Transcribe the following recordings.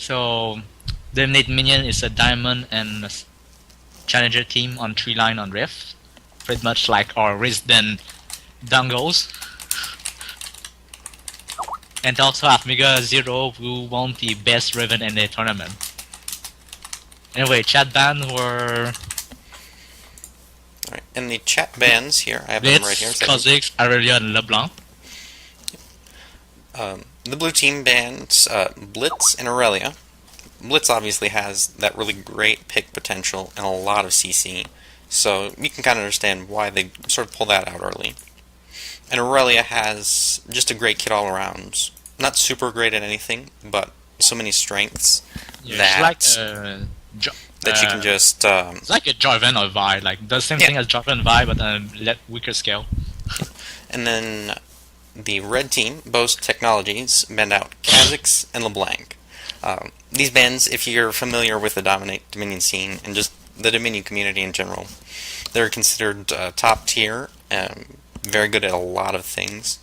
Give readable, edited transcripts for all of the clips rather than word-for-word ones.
So, DominateMinion is a diamond and challenger team on 3 line on Rift. Pretty much like our Resident Dungles. And also have Mega Zero, who won the best Riven in the tournament. Anyway, chat ban were Alright, and the chat bans here, I have Blitz, them right here. Kha'Zix, Irelia, and LeBlanc. The blue team bans Blitz and Irelia. Blitz obviously has that really great pick potential and a lot of CC, so you can kind of understand why they sort of pull that out early. And Irelia has just a great kit all around. Not super great at anything, but so many strengths that you can just... it's like a Jarvan or Vi, like the same thing as Jarvan and Vi, but weaker scale. And then the red team, Boast Technologies, banned out Kha'Zix and LeBlanc. These bans, if you're familiar with the DominateDominion scene and just the Dominion community in general, they're considered top tier, very good at a lot of things.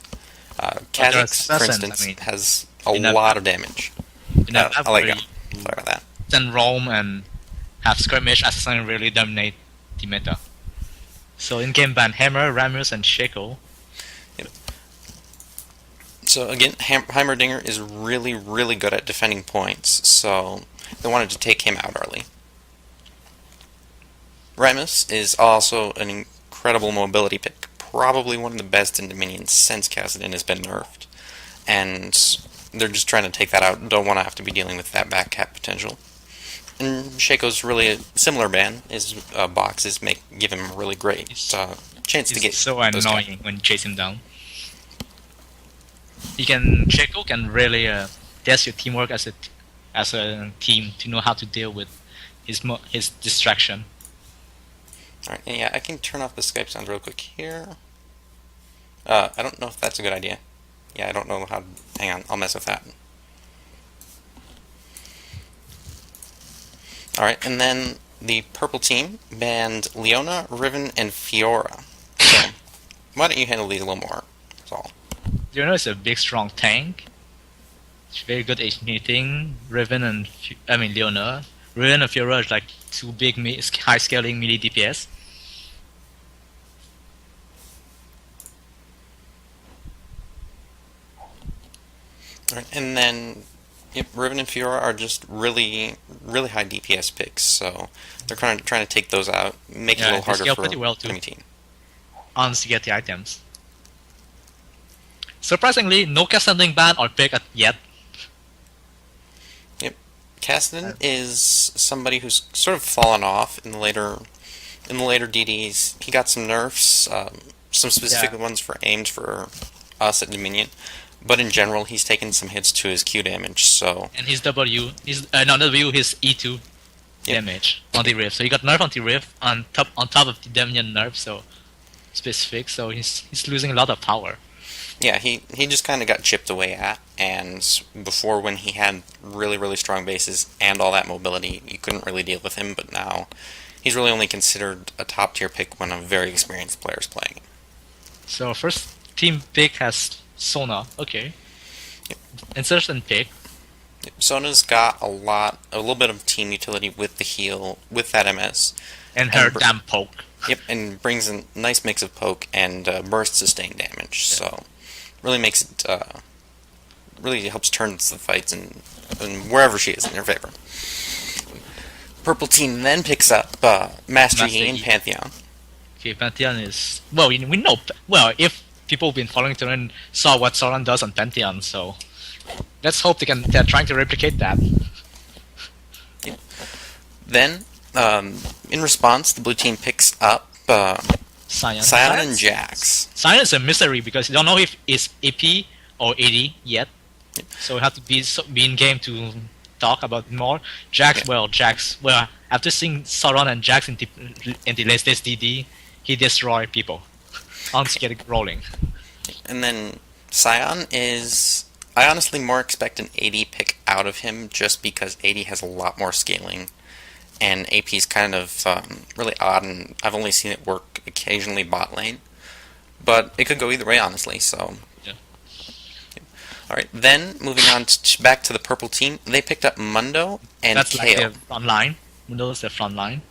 Kha'Zix, for instance, has a lot of damage. I'll let you go. Sorry about that. Then roam and have skirmish assassin really dominate the meta. So in-game ban Hammer, Rammus, and Shaco. So again, Heimerdinger is really, really good at defending points, so they wanted to take him out early. Rammus is also an incredible mobility pick, probably one of the best in Dominion since Kha'Zix has been nerfed, and they're just trying to take that out, don't want to have to be dealing with that back cap potential. And Shaco's really a similar ban. His boxes give him a really great chance to get so annoying when you chase him down. Shaco can really test your teamwork as a team to know how to deal with his distraction. Alright, and yeah, I can turn off the Skype sound real quick here. I don't know if that's a good idea. Yeah, I don't know how. Hang on, I'll mess with that. Alright, and then the purple team banned Leona, Riven, and Fiora. So, why don't you handle these a little more? That's all. Leona is a big, strong tank. It's very good at anything. Riven and Leona. Riven and Fiora is like two big, high scaling melee DPS. Alright, and then Riven and Fiora are just really, really high DPS picks, so they're trying to take those out, make it a little harder for enemy team. Honestly, get the items. Surprisingly, no Cassidy ban or pick yet. Yep, Cassidy is somebody who's sort of fallen off in the later DDs. He got some nerfs, some specific ones aimed for us at Dominion. But in general, he's taken some hits to his Q damage, so... And his his E2 damage on the Rift. So he got nerf on the Rift on top of the Dominion nerf, so specific, so he's losing a lot of power. Yeah, he just kind of got chipped away at, and before when he had really, really strong bases and all that mobility, you couldn't really deal with him, but now he's really only considered a top tier pick when a very experienced player is playing him. So first team pick has Sona, okay. Yep. Insertion pick. Yep. Sona's got a little bit of team utility with the heal, with that MS. And her damn poke. Yep, and brings a nice mix of poke and burst sustain damage, so really makes it, really helps turn the fights and wherever she is in her favor. Purple team then picks up Master Yi and Pantheon. Okay, Pantheon is... Well, we know... Well, if people who've been following Turin saw what Sauron does on Pantheon, so let's hope they're trying to replicate that. Yeah. Then, in response, the blue team picks up Sion+Jax. Sion is a mystery because you don't know if it's AP or AD yet, so we have to be in game to talk about it more. Jax, after seeing Sauron and Jax in the latest DD, he destroyed people. Honestly, get it rolling. And then Sion is... I honestly more expect an AD pick out of him just because AD has a lot more scaling. And AP is kind of really odd, and I've only seen it work occasionally bot lane. But it could go either way, honestly, so... Alright, then moving on back to the purple team, they picked up Mundo and That's like Kayle. their front line. Mundo's their front line.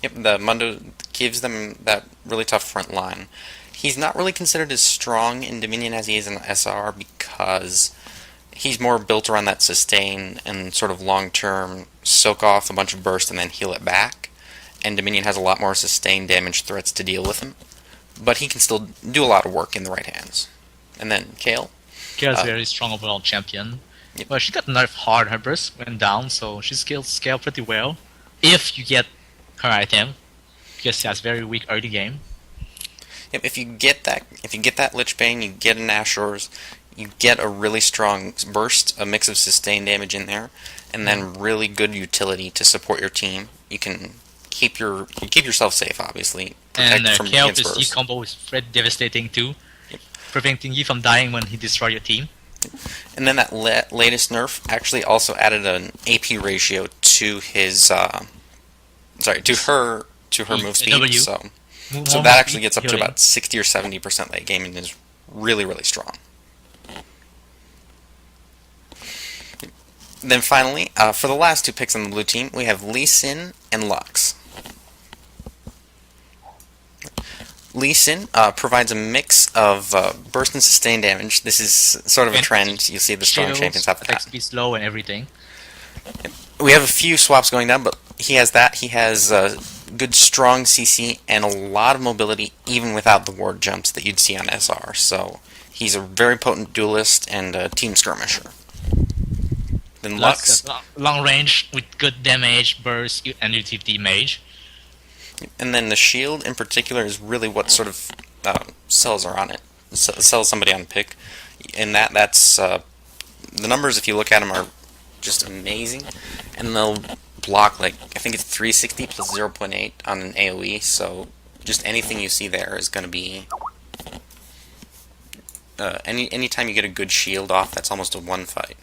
Yep, the Mundo gives them that really tough front line. He's not really considered as strong in Dominion as he is in SR because he's more built around that sustain and sort of long-term soak off a bunch of burst and then heal it back. And Dominion has a lot more sustain damage threats to deal with him. But he can still do a lot of work in the right hands. And then Kayle. Kayle's very strong overall champion. Yep. Well, she got nerfed hard. Her burst went down, so she scale pretty well. If you get her item, because she has very weak early game. Yep, if you get that Lich Bane, you get an Ashores, you get a really strong burst, a mix of sustain damage in there, and then really good utility to support your team. You can keep yourself safe, And obviously. Protect from Kayle against with burst. E combo is very devastating too, Yep. preventing you from dying when he destroys your team. And then that latest nerf actually also added an AP ratio to his to her move speed. W. So that actually gets up to about 60 or 70% late game and is really, really strong. Then finally, for the last two picks on the blue team, we have Sin and Lux. Sin provides a mix of burst and sustain damage. This is sort of a trend you see the strong champions have. Attack speed slow and everything. We have a few swaps going down, but he has that. He has good strong CC and a lot of mobility even without the ward jumps that you'd see on SR. So he's a very potent duelist and a team skirmisher. Then Lux. Long range with good damage, burst, and utility mage. And then the shield in particular is really what sort of sells her on it. Sells somebody on pick. And that's the numbers, if you look at them, are just amazing. And they'll block, like, I think it's 360 plus 0.8 on an AoE, so just anything you see there is going to be... anytime you get a good shield off, that's almost a one fight.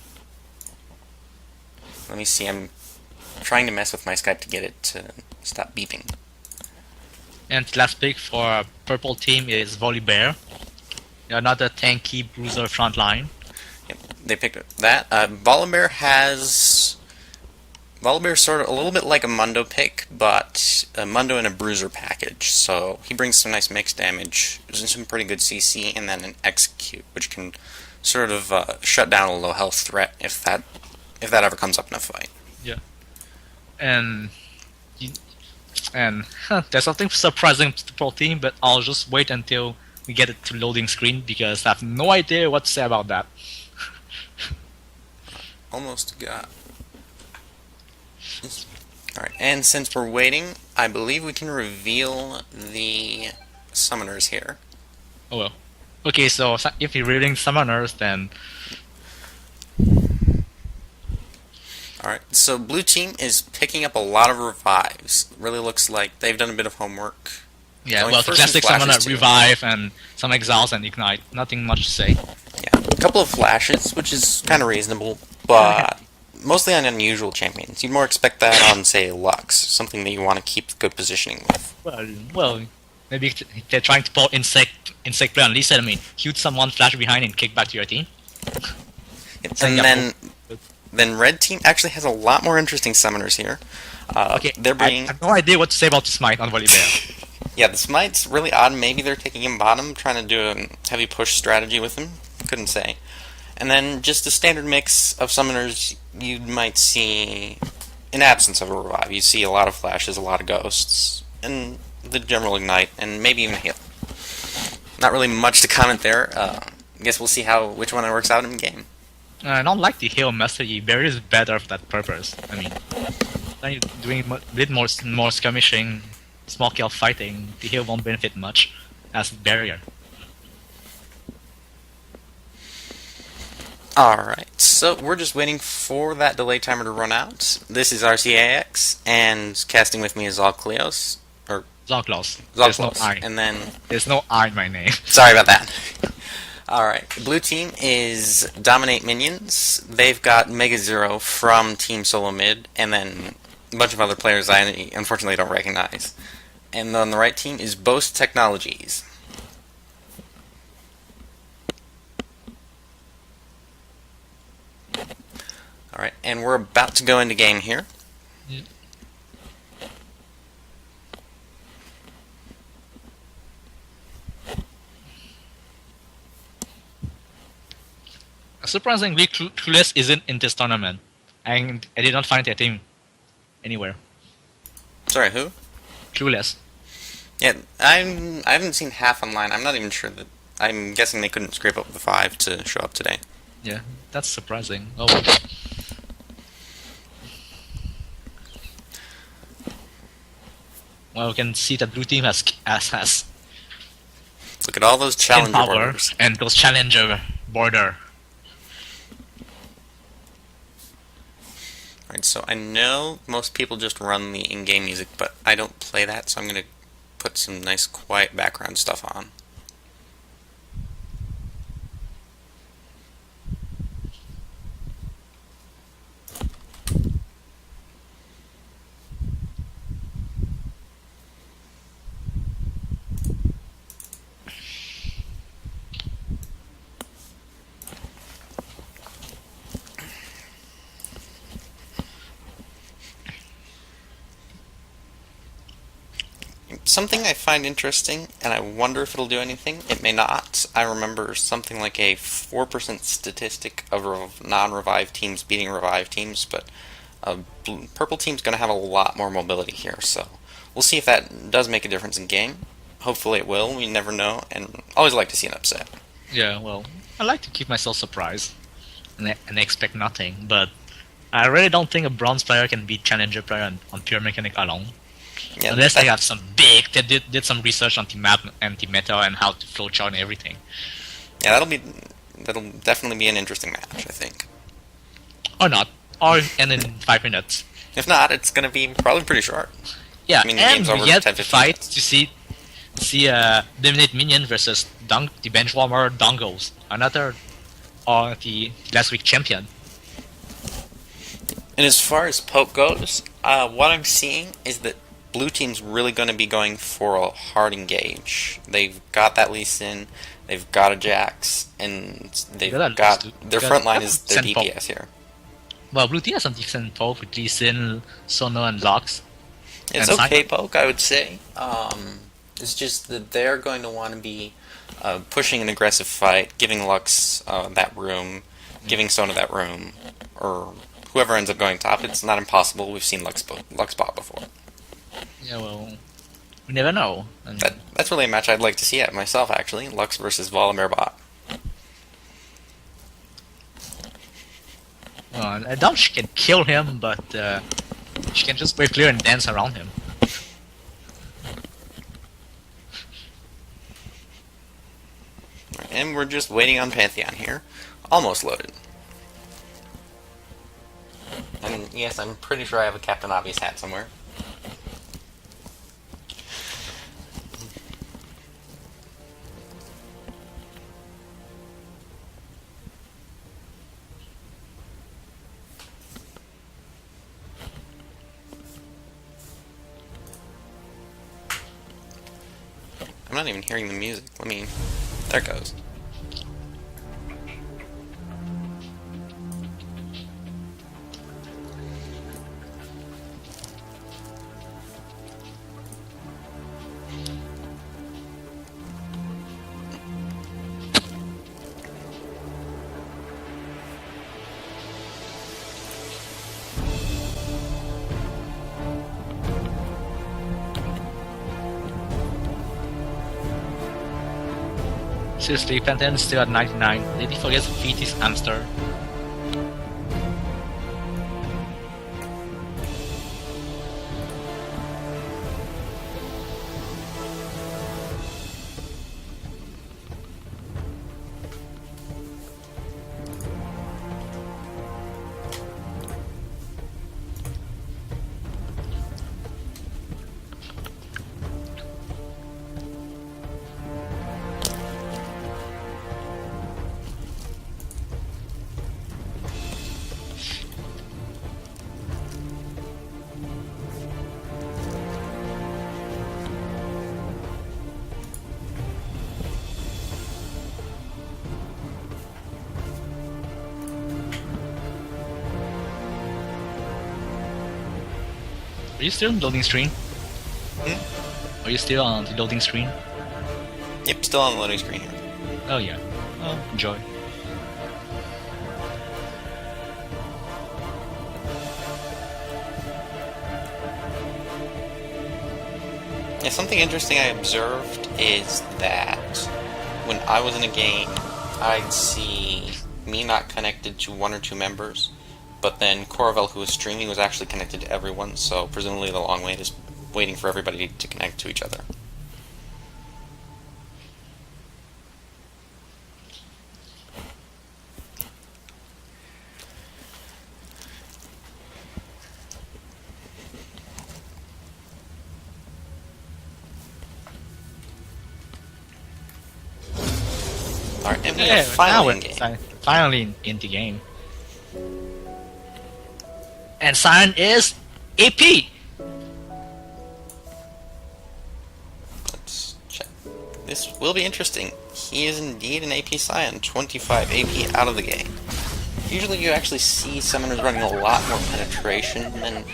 Let me see, I'm trying to mess with my Skype to get it to stop beeping. And the last pick for purple team is Volibear. Another tanky bruiser front line. Yep, they picked that. Volibear's sort of a little bit like a Mundo pick, but a Mundo and a Bruiser package. So he brings some nice mixed damage, some pretty good CC, and then an Execute, which can sort of shut down a low health threat if that ever comes up in a fight. Yeah, and there's something surprising to the pro team, but I'll just wait until we get it to loading screen because I have no idea what to say about that. Almost got. Alright, and since we're waiting, I believe we can reveal the summoners here. Oh well. Okay, so if you're reading summoners, then... Alright, so blue team is picking up a lot of revives. Really looks like they've done a bit of homework. Yeah, well, the classic summoner, revive, and some exiles and ignite. Nothing much to say. Yeah, a couple of flashes, which is kind of reasonable, but mostly on unusual champions. You'd more expect that on, say, Lux, something that you want to keep good positioning with. Well, maybe they're trying to pull insect play on Lisa. I mean, shoot someone, flash behind, and kick back to your team. And then red team actually has a lot more interesting summoners here. Okay, I have no idea what to say about the smite on Volibear. Yeah, the smite's really odd. Maybe they're taking him bottom, trying to do a heavy push strategy with him. Couldn't say. And then just a standard mix of summoners you might see in absence of a revive. You see a lot of flashes, a lot of ghosts, and the general ignite, and maybe even heal. Not really much to comment there. I guess we'll see which one works out in game. I don't like the heal mastery. Barrier is better for that purpose. I mean, when you're doing a bit more skirmishing, small kill fighting, the heal won't benefit much as barrier. Alright, so we're just waiting for that delay timer to run out. This is RCIX, and casting with me is ZallKlos. Or ZallKlos. ZallKlos. There's no I. And then... There's no I in my name. Sorry about that. Alright, blue team is DominateMinions. They've got Mega Zero from Team Solo Mid, and then a bunch of other players I unfortunately don't recognize. And on the right team is Boast Technologies. Alright, and we're about to go into game here. Yeah. Surprisingly, Clueless isn't in this tournament, and I did not find their team anywhere. Sorry, who? Clueless. Yeah, I haven't seen half online. I'm not even sure that... I'm guessing they couldn't scrape up the 5 to show up today. Yeah, that's surprising. Oh. Well, we can see that blue team has Look at all those challenger power borders. and those challenger border. Alright, so I know most people just run the in-game music, but I don't play that, so I'm going to put some nice quiet background stuff on. Something I find interesting, and I wonder if it'll do anything, it may not. I remember something like a 4% statistic of non-revive teams beating revive teams, but purple team's going to have a lot more mobility here, so we'll see if that does make a difference in game. Hopefully it will, we never know, and always like to see an upset. Yeah, well, I like to keep myself surprised and expect nothing, but I really don't think a bronze player can beat challenger player on pure mechanic alone. Yeah, Unless they have some big, they did some research on the map and the meta and how to flowchart and everything. Yeah, that'll definitely be an interesting match, I think. Or not. Or end in 5 minutes. If not, it's going to be probably pretty short. Yeah, I mean, the and game's over we get 10, to 15 fight minutes. to see DominateMinion versus the benchwarmer Dongles, another the last week champion. And as far as poke goes, what I'm seeing is that blue team's really going to be going for a hard engage. They've got that Lee Sin, they've got a Jax, and they've got their front line is their DPS here. Well, blue team has some decent poke with Lee Sin, Sona, and Lux. It's and okay poke, I would say. It's just that they're going to want to be pushing an aggressive fight, giving Lux that room, giving Sona that room, or whoever ends up going top. It's not impossible. We've seen Lux bot before. Yeah, well, we never know. And That's really a match I'd like to see at myself, actually. Lux versus Volibear bot. well, I doubt she can kill him, but she can just play clear and dance around him. And we're just waiting on Pantheon here. Almost loaded. And yes, I'm pretty sure I have a Captain Obvious hat somewhere. I'm not even hearing the music. There it goes. Seriously, Pantheon is still at 99. Did he forget to feed his hamster? Are you still on the loading screen? Are you still on the loading screen? Yep, still on the loading screen here. Oh yeah. Oh, enjoy. Yeah, something interesting I observed is that when I was in a game, I'd see me not connected to one or two members, but then Coravel, who was streaming, was actually connected to everyone, so presumably the long wait is waiting for everybody to connect to each other. Alright, and we are finally in game. Finally in the game. And Sion is AP! Let's check. This will be interesting. He is indeed an AP Sion, 25 AP out of the game. Usually you actually see summoners running a lot more penetration than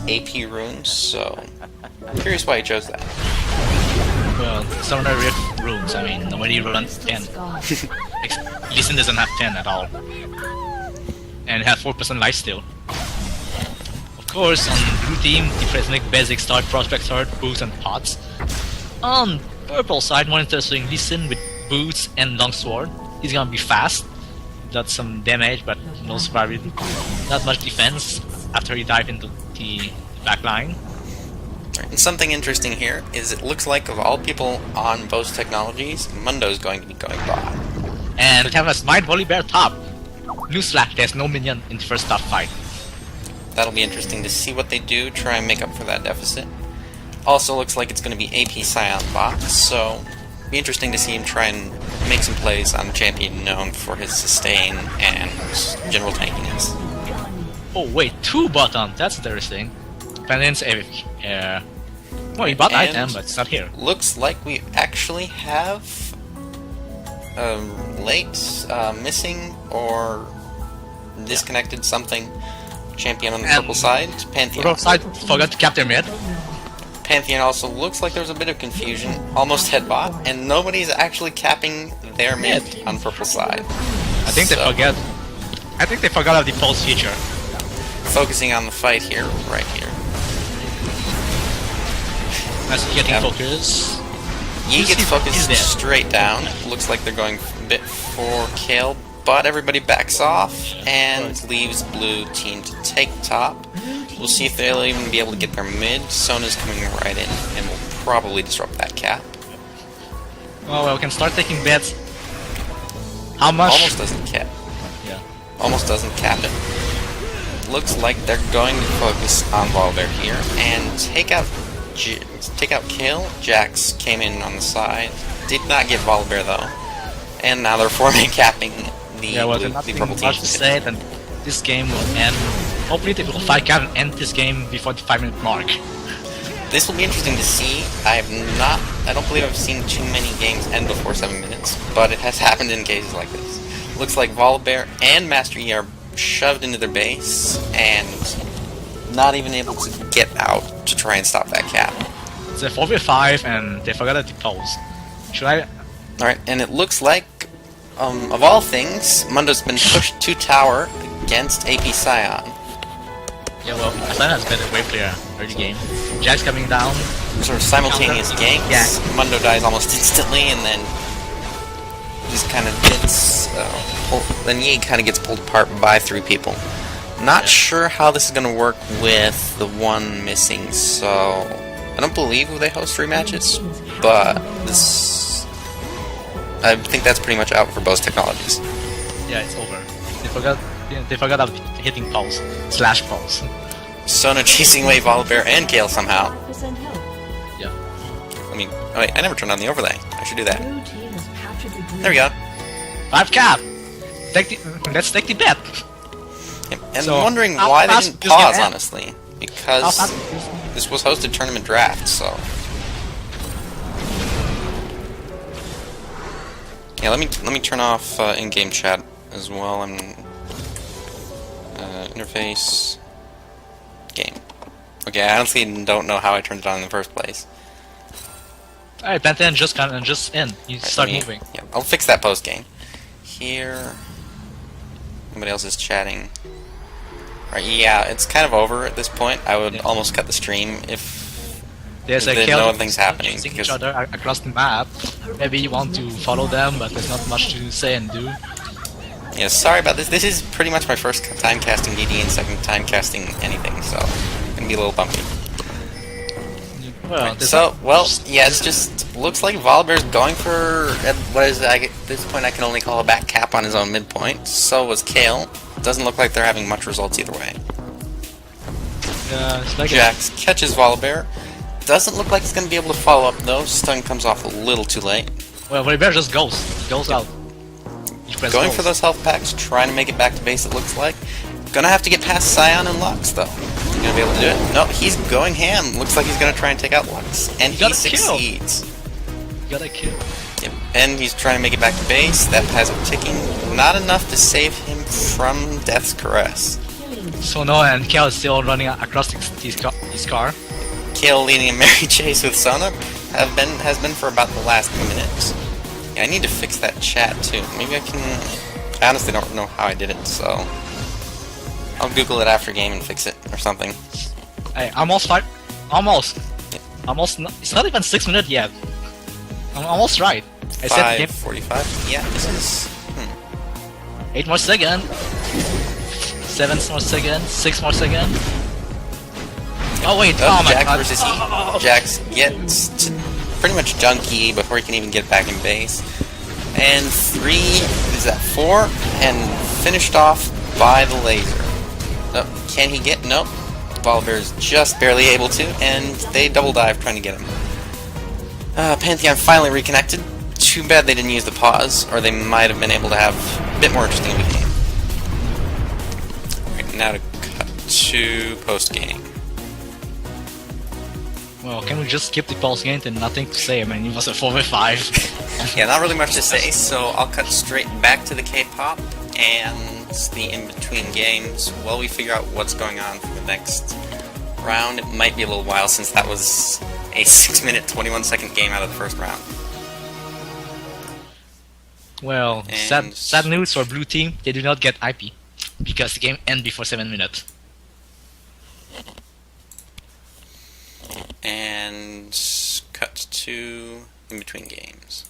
AP runes, so I'm curious why he chose that. Well, Summoner Rift runes, I mean, nobody runs 10. Listen doesn't have 10 at all. And have 4% lifesteal. Of course, on blue team, different like basic start, prospect start, boots and pots. On purple side, more interesting, Listen with boots and longsword. He's gonna be fast, does some damage, but no survivability. Not much defense after he dive into the back line. And something interesting here is it looks like of all people on Boast Technologies, Mundo's going to be going bot. And have a Smite Volibear top. Newsflash, there's no minion in the first top fight. That'll be interesting to see what they do, try and make up for that deficit. Also looks like it's going to be AP Sion bot, so be interesting to see him try and make some plays on a champion known for his sustain and general tankiness. Oh wait, 2 bottom, that's interesting. Penance, well, he bought item, but it's not here. Looks like we actually have late missing or disconnected something champion on the purple side, Pantheon. Purple side forgot to cap their mid. Pantheon also looks like there was a bit of confusion, almost headbot, and nobody's actually capping their mid on purple side. I think they forget. I think they forgot of the pulse feature. Focusing on the fight here, right here. As getting focus. Yi gets focused straight down. Looks like they're going a bit for Kayle, but everybody backs off and leaves blue team to take top. We'll see if they'll even be able to get their mid. Sona's coming right in and will probably disrupt that cap. Well, we can start taking bets. How much? Almost doesn't cap. Yeah. Almost doesn't cap it. Looks like they're going to focus on Volibear here and take out Kayle. Jax came in on the side. Did not get Volibear though. And now they're forming capping the, the purple team. To say that this game will end. Hopefully they will fight cap and end this game before the 5-minute mark. This will be interesting to see. I don't believe I've seen too many games end before 7 minutes, but it has happened in cases like this. Looks like Volibear and Master Yi are shoved into their base and not even able to get out to try and stop that cap. It's a 4v5 and they forgot to pulse. Should I? Alright, and it looks like, of all things, Mundo's been pushed to tower against AP Sion. Yeah, well, Sion has been a wave player early game. Jax coming down. Sort of simultaneous ganks. Yeah. Mundo dies almost instantly, and then just kind of gets then Yi kind of gets pulled apart by 3 people. Not sure how this is going to work with the one missing, so I don't believe they host rematches, but this I think that's pretty much out for Boast Technologies. Yeah, it's over. They forgot about hitting pulse / pulse. Sona chasing away Volibear and Kayle somehow. Yeah. I mean, oh wait, I never turned on the overlay. I should do that. There we go. 5 cap. Let's take the bet. Yep. And So, I'm wondering how why they fast didn't is this pause, gonna end? honestly, because this was hosted tournament draft, so. Yeah, let me turn off in-game chat as well. I'm interface game. Okay, I honestly don't know how I turned it on in the first place. Alright, Pantheon just in. You start moving. Yeah, I'll fix that post game. Here. Nobody else is chatting. Right, yeah, it's kind of over at this point. I would almost cut the stream if There's a no thing's happening. chasing each Because other across the map. Maybe you want to follow them, but there's not much to say and do. yeah, sorry about this. This is pretty much my first time casting DD and second time casting anything, so it's gonna be a little bumpy. Well, Right, so, well, yeah, it's just looks like Volibear's going for what is at this point I can only call a back cap on his own midpoint. So was Kayle. Doesn't look like they're having much results either way. Yeah, it's like Jax catches Volibear. Doesn't look like he's going to be able to follow up though. Stun comes off a little too late. well, Volibear just goes out. Going for those health packs, trying to make it back to base. It looks like gonna have to get past Sion and Lux though. He's gonna be able to do it. No, he's going ham. Looks like he's gonna try and take out Lux, and he succeeds. You got a kill. Yep. And he's trying to make it back to base. That has him ticking. Not enough to save him from Death's Caress. Sona and Kayle is still running across his car. Kayle leading a merry chase with Sona has been for about the last minute. Yeah, I need to fix that chat too. Maybe I can. I honestly don't know how I did it, so I'll Google it after game and fix it or something. Hey, almost. Yeah. Almost. It's not even 6 minutes yet. I'm almost right. I said game 5:45. Yeah, this is. 8 more seconds. 7 more seconds. 6 more seconds. Oh wait! Oh my Jax god! versus E. Jax gets to pretty much junky before he can even get back in base. And 3 is that 4 and finished off by the laser. Can he get? Nope. Volibear is just barely able to, and they double dive trying to get him. Pantheon finally reconnected. Too bad they didn't use the pause, or they might have been able to have a bit more interesting of a game. Right, now to cut to post game. Well, can we just skip the pulse game and nothing to say? I mean, it was a 4v5. Yeah, not really much to say, so I'll cut straight back to the K-pop and the in-between games while we figure out what's going on for the next round. It might be a little while since that was a 6-minute, 21-second game out of the first round. Well, And- sad news for blue team. They do not get IP because the game ends before 7 minutes. And cut to in-between games.